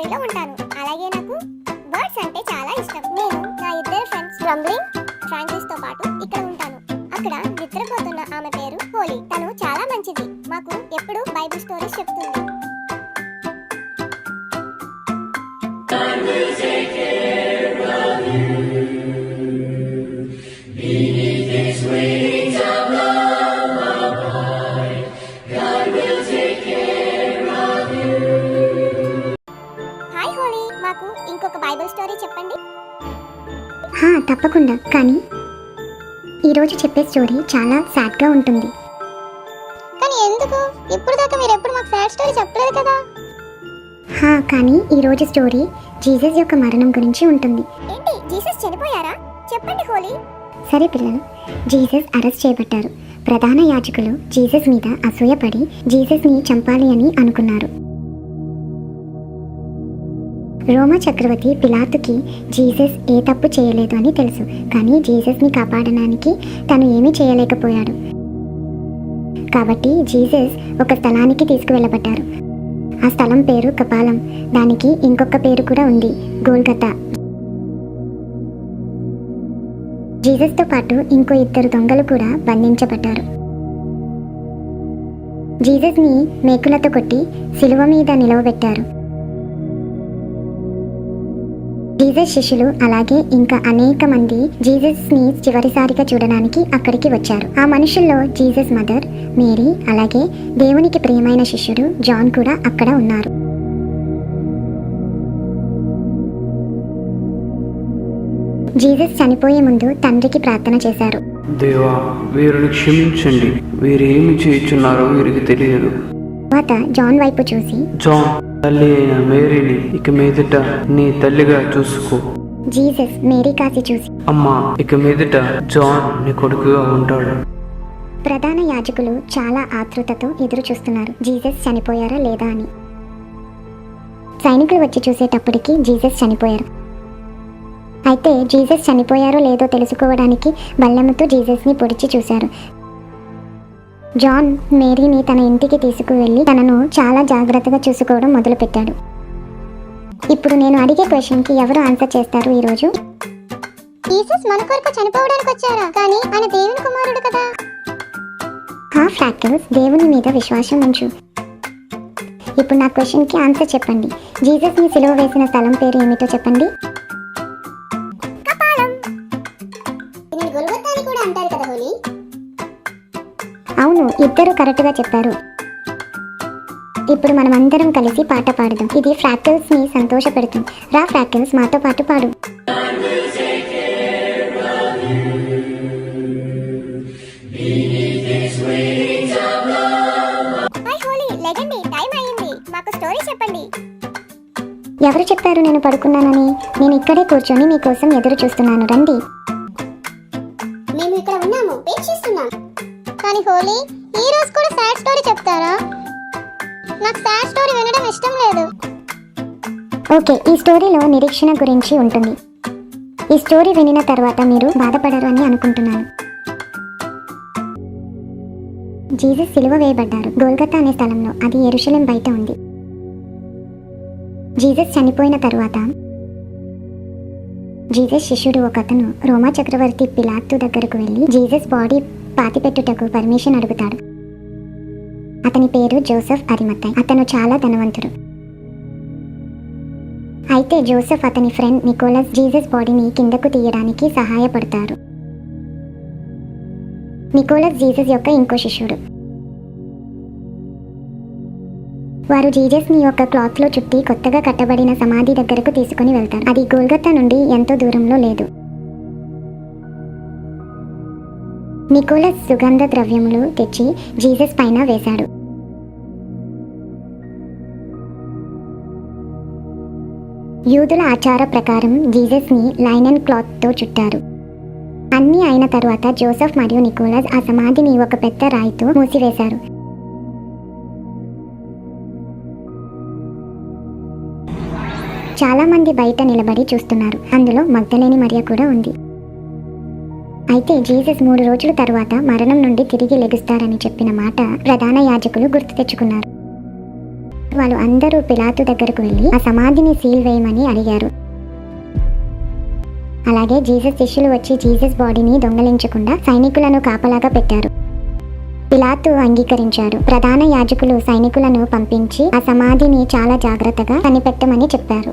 లైబ్రరీలో ఉంటాను. అలాగే నాకు బర్డ్స్ అంటే చాలా ఇష్టం. నేను నా ఇద్దరు ఫ్రెండ్స్ రంబ్లింగ్, ఫ్రాంకిస్ తో పాటు ఇక్కడ ఉంటాను. అక్కడ నిద్రపోతున్న ఆమె పేరు హోలీ. తను చాలా మంచిది. మాకు ఎప్పుడు బైబిల్ స్టోరీస్ చెప్తుంది. హాయ్ హోలీ, మాకు ఇంకొక బైబిల్ స్టోరీ చెప్పండి. తప్పకుండా. కానీ ఈరోజు చెప్పే స్టోరీ చాలా సాడ్గా ఉంటుంది. కానీ ఎందుకు? ఇప్పుడు దాకా మీరు ఎప్పుడు మాకు సాడ్ స్టోరీ చెప్పలేదు కదా. కానీ ఈరోజు స్టోరీ జీసస్ యొక్క మరణం గురించి ఉంటుంది. ఏంటి, జీసస్ చనిపోయారా? చెప్పండి హోలీ. సరే పిల్లలు, జీసస్ అరెస్ట్ చేయబడ్డారు. ప్రధాన యాజకులు జీసస్ మీద అసూయపడి జీసస్ని చంపాలి అని అనుకున్నారు. రోమా చక్రవర్తి పిలాతుకి జీసస్ ఏ తప్పు చేయలేదు అని తెలుసు. కానీ జీసస్ని కాపాడడానికి తను ఏమీ చేయలేకపోయాడు. కాబట్టి జీసస్ ఒక స్థలానికి తీసుకువెళ్ళబడ్డారు. ఆ స్థలం పేరు కపాలం. దానికి ఇంకొక పేరు కూడా ఉంది, గోల్గతా. జీసస్తో పాటు ఇంకో ఇద్దరు దొంగలు కూడా బంధించబడ్డారు. జీసస్ని మేకులతో కొట్టి శిలువ మీద నిలవబెట్టారు. జీసస్ శిష్యులు అలాగే ఇంకా అనేక మంది జీసస్ ని చివరిసారిగా చూడడానికి అక్కడికి వచ్చారు. ఆ మనుషుల్లో జీసస్ మదర్ మేరీ అలాగే దేవునికి ప్రియమైన శిష్యుడు జాన్ కూడా అక్కడ ఉన్నారు. జీసస్ చనిపోయే ముందు తండ్రికి ప్రార్థన చేశారు. దేవా, వీరిని క్షమించండి, వీరు ఏమి చేయుచున్నారో వీరికి తెలియదు. తర్వాత జాన్ వైపు చూసి, జాన్, తల్లి అయిన మేరీని ఇక మీదట నీ తల్లిగా చూసుకో. జీసస్ మేరీ కాసి చూసి, అమ్మా, ఇక మీదట జాన్ నీ కొడుకుగా ఉంటాడు. ప్రధాన యాజకులు చాలా ఆతృతతో ఎదురు చూస్తున్నారు జీసస్ చనిపోయారా లేదా అని. సైనికులు వచ్చి చూసేటప్పటికి జీసస్ చనిపోయారు. అయితే జీసస్ చనిపోయారో లేదో తెలుసుకోవడానికి బల్లెముతో జీసస్ని పొడిచి చూశారు. జాన్ మేరీని తన ఇంటికి తీసుకువెళ్ళి తనను చాలా జాగ్రత్తగా చూసుకోవడం మొదలుపెట్టాడు. ఇప్పుడు నేను అడిగే క్వశ్చన్కి ఎవరు ఆన్సర్ చేస్తారు ఈరోజు? జీసస్ మన కొరకు చనిపోవడానికి వచ్చారా? కానీ ఆయన దేవుని కుమారుడు కదా. ఫ్రాక్టల్స్, దేవుని మీద విశ్వాసం ఉంచు. ఇప్పుడు నా క్వశ్చన్కి ఆన్సర్ చెప్పండి. జీసస్ని సిలువ వేసిన స్థలం పేరు ఏమిటో చెప్పండి. కపాలం. దీనిని గొల్గొతా అని కూడా అంటారు కదా హోలీ. అవును, ఇద్దరు కరెక్ట్గా చెప్పారు. ఇప్పుడు మనం అందరం కలిసి పాట పాడదాం. ఇది ఫ్రాక్టల్స్ ని సంతోషపెడుతుంది. రా ఫ్రాక్టల్స్, మాతో పాటు పాడు. హాయ్ హోలీ, లెగండి, టైం అయ్యింది. మాకు స్టోరీ చెప్పండి. ఎవరు చెప్పారు నేను పడుకున్నానని? నేను ఇక్కడే కూర్చొని మీకోసం ఎదురు చూస్తున్నాను, రండి. మేము ఇక్కడ ఉన్నాము, వెయిట్ చేస్తున్నాం. కానీ హోలీ, ఈ రోజు కూడా సాడ్ స్టోరీ చెప్తారా? నాకు సాడ్ స్టోరీ వినడం ఇష్టం లేదు. ఓకే, ఈ స్టోరీలో నిరీక్షణ గురించి ఉంటుంది. ఈ స్టోరీ వినిన తర్వాత మీరు బాధపడరు అని అనుకుంటున్నాను. జీసస్ సిలువ వేయబడ్డారు గోల్గతా అనే స్థలంలో. అది యెరూషలేం బయట ఉంది. జీసస్ చనిపోయిన తరువాత జీసస్ శిష్యుడు ఒకతను రోమా చక్రవర్తి పిలాతు దగ్గరకు వెళ్ళి జీసస్ బాడీ పాతిపెట్టుటకు పర్మిషన్ అడుగుతాడు. అతని పేరు జోసెఫ్ అరిమథాయ్. అతను చాలా ధనవంతుడు. అయితే జోసెఫ్ అతని ఫ్రెండ్ నికోలస్ జీసస్ బాడీని కిందకు తీయడానికి సహాయపడతారు. నికోలస్ జీసస్ యొక్క ఇంకో శిష్యుడు. వారు జీసస్ని ఒక క్లాత్లో చుట్టి కొత్తగా కట్టబడిన సమాధి దగ్గరకు తీసుకుని వెళ్తారు. అది గోల్గతా నుండి ఎంతో దూరంలో లేదు. నికోలస్ సుగంధ ద్రవ్యములు తెచ్చి జీసస్ పైన వేశాడు. యూదుల ఆచార ప్రకారం జీసస్ని లైనన్ క్లాత్తో చుట్టారు. అన్నీ అయిన తరువాత జోసెఫ్ మరియు నికోలస్ ఆ సమాధిని ఒక పెద్ద రాయితో మూసివేశారు. చాలా మంది బయట నిలబడి చూస్తున్నారు. అందులో మగ్దలేని మరియ కూడా ఉంది. అయితే జీసస్ 3 రోజుల తరువాత మరణం నుండి తిరిగి లెగుస్తారని చెప్పిన మాట ప్రధాన యాజకులు గుర్తు తెచ్చుకున్నారు. వాళ్ళు అందరూ పిలాతు దగ్గరకు వెళ్ళి ఆ సమాధిని సీల్ వేయమని అడిగారు. అలాగే జీసస్ శిష్యులు వచ్చి జీసస్ బాడీని దొంగలించకుండా సైనికులను కాపలాగా పెట్టారు. పిలాతు అంగీకరించాడు. ప్రధాన యాజకులు సైనికులను పంపించి ఆ సమాధిని చాలా జాగ్రత్తగా కనిపెట్టమని చెప్పారు.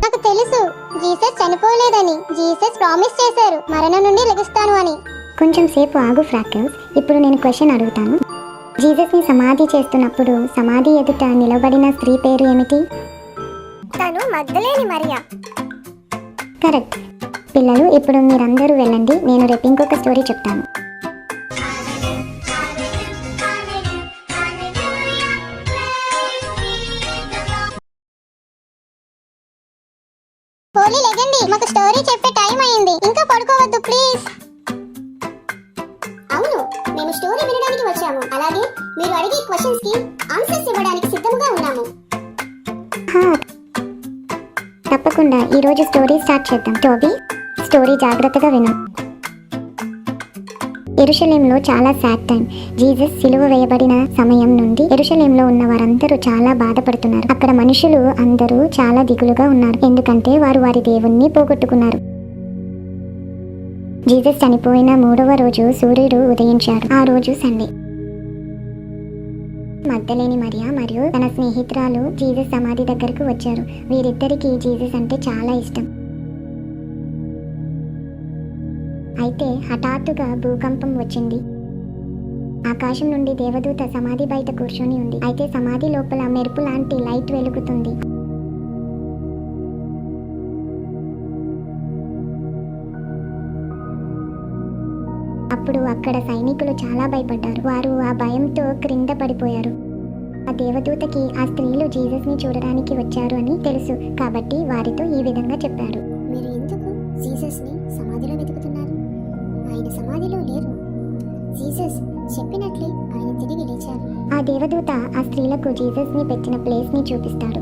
నాకు తెలుసు, జీసస్ చనిపోలేదని. జీసస్ ప్రామిస్ చేశారు మరణం నుండి లెగుస్తాను అని. కొంచెం సేపు ఆగు ఫ్రాకిల్స్. ఇప్పుడు నేను క్వశ్చన్ అడుగుతాను. జీసస్ ని సమాధి చేస్తున్నప్పుడు సమాధి ఎదుట నిలబడిన స్త్రీ పేరు ఏమిటి? తను మగ్దలేని మరియా. కరెక్ట్. పిల్లలు, ఇప్పుడు మీరందరూ వెళ్ళండి. నేను రేపు ఇంకొక స్టోరీ చెప్తాను. హోలీ లెగండి, మాకు స్టోరీ చెప్పే టైం అయింది. ఇంకా పడుకోవద్దు ప్లీజ్. అవును, మేము స్టోరీ వినడానికి వచ్చాము. అలాగే మీరు అడిగే క్వశ్చన్స్ కి ఆన్సర్స్ ఇవ్వడానికి సిద్ధంగా ఉన్నాము. హా, తప్పకుండా ఈరోజు స్టోరీ స్టార్ట్ చేద్దాం. టోబీ, స్టోరీ జాగ్రత్తగా విను. యెరూషలేంలో చాలా సాడ్ టైం. జీసస్ సిలువ వేయబడిన సమయం నుండి యెరూషలేంలో ఉన్న వారందరూ చాలా బాధపడుతున్నారు. అక్కడ మనుషులు అందరూ చాలా దిగులుగా ఉన్నారు, ఎందుకంటే వారు వారి దేవుణ్ణి పోగొట్టుకున్నారు. జీసస్ చనిపోయిన 3వ రోజు సూర్యుడు ఉదయించాడు. ఆ రోజు సండే. మగ్దలేని మరియా మరియు తన స్నేహితురాలు జీసస్ సమాధి దగ్గరకు వచ్చారు. వీరిద్దరికీ జీసస్ అంటే చాలా ఇష్టం. అయితే హఠాత్తుగా భూకంపం వచ్చింది. ఆకాశం నుండి దేవదూత సమాధి బయట కూర్చొని ఉంది. అయితే సమాధి లోపల మెరుపు లాంటి లైట్ వెలుగుతుంది. అప్పుడు అక్కడ సైనికులు చాలా భయపడ్డారు. వారు ఆ భయంతో క్రింద పడిపోయారు. ఆ దేవదూతకి ఆ స్త్రీలు జీసస్ ని చూడడానికి వచ్చారు అని తెలుసు, కాబట్టి వారితో ఈ విధంగా చెప్పాడు. మీరు ఎందుకు జీసస్ ని సమాధిలో వెతుకుతున్నారు? ఆయన సమాధిలో లేరు. జీసస్ చెప్పినట్లే ఆయన తిరిగి లేచారు. ఆ దేవదూత ఆ స్త్రీలకు జీసస్ ని పెట్టిన ప్లేస్ ని చూపిస్తాడు.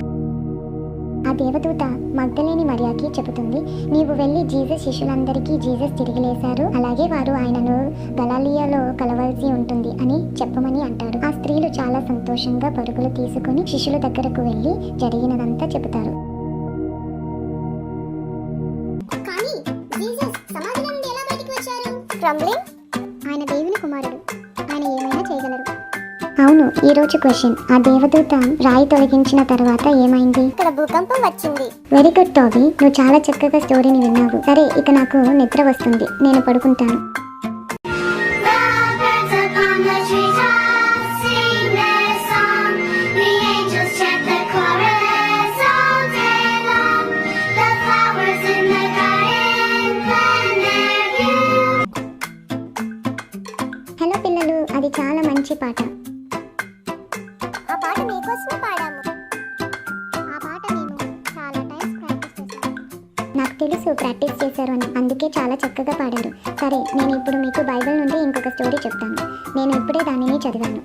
ఆ దేవదూత మగ్దలేని మరియాకి చెబుతుంది, నీవు వెళ్ళి జీసస్ శిష్యులందరికీ జీసస్ తిరిగి లేశారు, అలాగే వారు ఆయనను గలిలయలో కలవాల్సి ఉంటుంది అని చెప్పమని అంటాడు. ఆ స్త్రీలు చాలా సంతోషంగా పరుగులు తీసుకుని శిష్యుల దగ్గరకు వెళ్ళి జరిగినదంతా చెబుతారు. కానీ జీసస్ సమాధిలో నుండి ఎలా బయటికి వచ్చారు? ట్రంబ్లింగ్, ఆయన దేవుని కుమారుడు, ఆయన ఏమైనా చేయగలరు. అవును, ఈ రోజు క్వశ్చన్, ఆ దేవదూత రాయి తొలగించిన తర్వాత ఏమైంది? ఇక్కడ భూకంపం వచ్చింది. వెరీ గుడ్ టోబీ, నువ్వు చాలా చక్కగా స్టోరీని విన్నావు. సరే, ఇక నాకు నిద్ర వస్తుంది, నేను పడుకుంటాను. హలో పిల్లలు, అది చాలా మంచి పాట. ఆ పాట మీకోసమే పాడాము. ఆ పాట మేము చాలా టైమ్స్ ప్రాక్టీస్ చేశాము. నాకు తెలుసు ప్రాక్టీస్ చేశారు అని, అందుకే చాలా చక్కగా పాడారు. సరే, నేను ఇప్పుడు మీకు బైబిల్ నుండి ఇంకొక స్టోరీ చెప్తాను. నేను ఇప్పుడే దానిని చదివాను.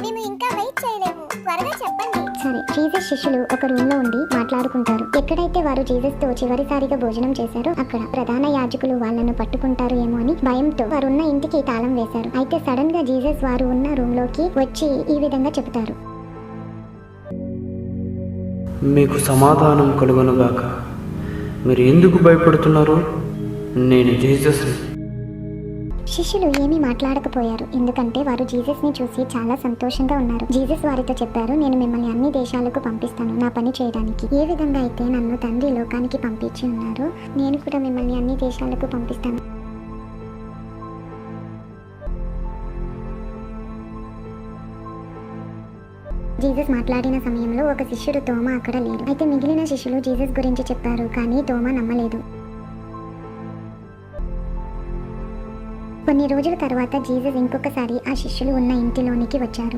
మేము ఇంకా వెయిట్ చేయలేము, త్వరగా చెప్పండి. సరే, జీసస్ శిష్యులు ఒక రూమ్ లో ఉండి మాట్లాడుకుంటారు. ఎక్కడైతే వారు జీసస్ తో చివరిసారిగా భోజనం చేశారో అక్కడ ప్రధాన యాజకులు వాళ్ళను పట్టుకుంటారు ఏమో అని భయంతో వారున్న ఇంటికి తాళం వేశారు. అయితే సడన్ గా జీసస్ వారు ఉన్న రూమ్ లోకి వచ్చి ఈ విధంగా చెప్తారు, మీకు సమాధానం కలుగునుగాక. మీరు ఎందుకు భయపడుతున్నారు? నేను జీసస్. శిష్యులు ఏమీ మాట్లాడకపోయారు, ఎందుకంటే వారు జీసస్ ని చూసి చాలా సంతోషంగా ఉన్నారు. జీసస్ వారితో చెప్పారు, నేను మిమ్మల్ని అన్ని దేశాలకు పంపిస్తాను నా పని చేయడానికి. ఏ విధంగా అయితే నన్ను తండ్రి లోకానికి పంపించి ఉన్నారో నేను కూడా మిమ్మల్ని అన్ని దేశాలకు పంపిస్తాను. జీసస్ మాట్లాడిన సమయంలో ఒక శిష్యుడు తోమా అక్కడ లేడు. అయితే మిగిలిన శిష్యులు జీసస్ గురించి చెప్పారు, కానీ తోమా నమ్మలేదు. కొన్ని రోజుల తర్వాత జీసస్ ఇంకొకసారి ఆ శిష్యులు ఉన్న ఇంటిలోనికి వచ్చారు.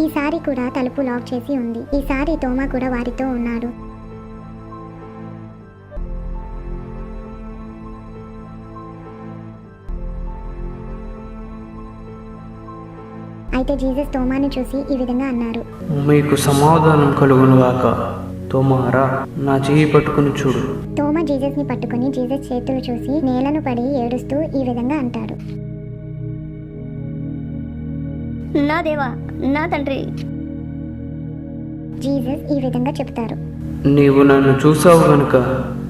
ఈసారి కూడా తలుపు లాక్ చేసి ఉంది. ఈసారి తోమా కూడా వారితో ఉన్నాడు. అయితే జీసస్ తోమాని చూసి ఈ విధంగా అన్నారు, మీకు సమాధానం కలుగునుగాక. తోమారా, నా చెయ్యి పట్టుకుని చూడు. తోమా జీసస్ ని పట్టుకుని జీసస్ చేతులు చూసి నేలను పడి ఏడుస్తూ ఈ విధంగా అంటాడు, నా దేవా, నా తండ్రి. జీసస్ ఈ విధంగా చెప్తారు. నీవు నన్ను చూసావు గనుక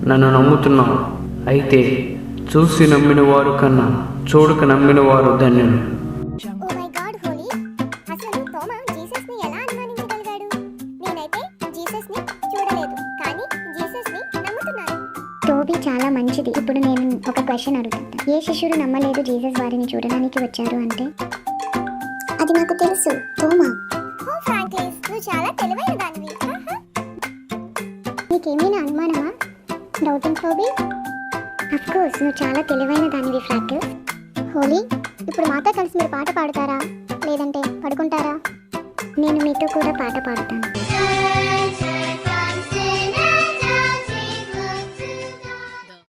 నన్ను నమ్ముతున్నావు. అయితే చూసి నమ్మిన వారు కన్నా చూడక నమ్మిన వారు ధన్యులు. ఓ మై గాడ్ హోలీ, అసలు తోమా జీసస్ ని ఎలా అనుమానించగలిగాడు? నేనైతే జీసస్ ని చూడలేదు, కానీ జీసస్ ని నమ్ముతున్నాను. టోబీ చాలా మంచిది. ఇప్పుడు నేను ఒక క్వశ్చన్ అడుగుతాను. ఏ శిష్యుడు నమ్మలేదు జీసస్ వారిని చూడడానికి వచ్చారు అంటే? అది నాకు తెలుసు, తోమా. ఓ ఫ్రాంక్లిస్, నువ్వు చాలా తెలివైన దానివి. నీకేమైనా అనుమానమా? Doubting Toby? అఫ్ కోర్స్, నువ్వు చాలా తెలివైన దానివి ఫ్రాంక్లిస్. హోలీ, ఇప్పుడు మాతో కలిసి మీరు పాట పాడతారా, లేదంటే పడుకుంటారా? నేను మీతో కూడా పాట పాడుతాను.